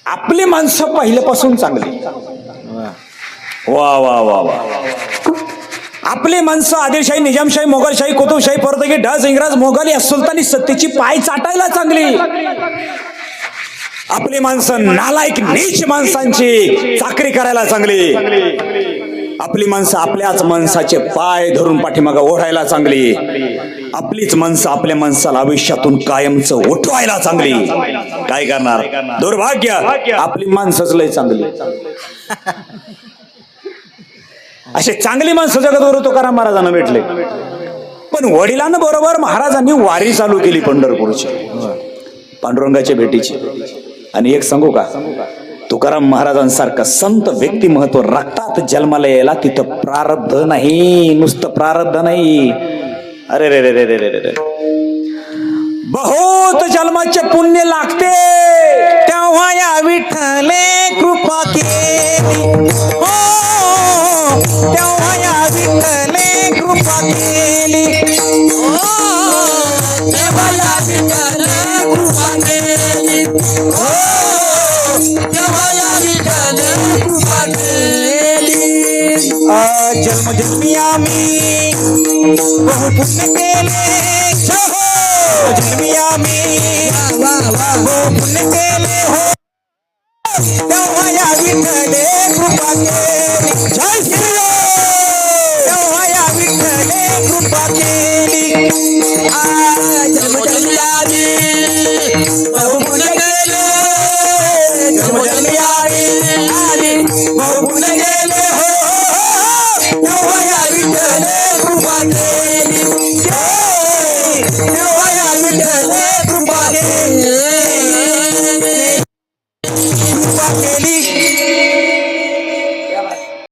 आपली माणसं पहिल्यापासून चांगली. वा वा वा वा. आपली माणसं आदिलशाही, निजामशाही, मोगलशाही, कुतुबशाही, पोर्तुगीज, डच, इंग्रज, मोगल या सुलतानी सत्तेची पाय चाटायला चांगली. आपली माणसं नालायक नीच माणसांची चाकरी करायला चांगली. आपली माणसं आपल्याच माणसाचे पाय धरून पाठीमागं ओढायला चांगली. आपलीच माणसं आपल्या माणसाला आयुष्यातून कायमच उठवायला चांगली. काय करणार, दुर्भाग्य आपली माणसंच लय चांगली. असे चांगली माणसं जगतगुरु तुकाराम महाराजांना भेटले. पण वडिलांना बरोबर महाराजांनी वारी चालू केली पंढरपूरची, पांडुरंगाच्या भेटीची. आणि एक सांगू का, तुकाराम महाराजांसारखं संत व्यक्तिमत्व रक्तात जन्माला यायला तिथं प्रारब्ध नाही, नुसतं प्रारब्ध नाही. अरे रे रे रे रे रे रे, बहुत जन्माचे पुण्य लागते. तेव्हा या विठ्ठले कृपा केली. हो, तेव्हा या विठ्ठले कृपा केली. हो, तेव्हा या विठ्ठले कृपा केली. हो, तेव्हा या विठ्ठले कृपा केली. जन्मजन्मी आम्ही बहु पुण्य केले. जन्मी आम्ही बहु पुण्य केले. हो, तेव्हा या विठ्ठले कृपा केली. जय श्रीराम. तेव्हा या विठ्ठले कृपा केली. जन्मजन्मी आम्ही बहु पुण्य केले. जन्मजन्मी आम्ही बहु पुण्य केले. हो, तेव्हा या विठ्ठले कृपा केली. तेव्हा या विठ्ठले कृपा केली. कृपा केली.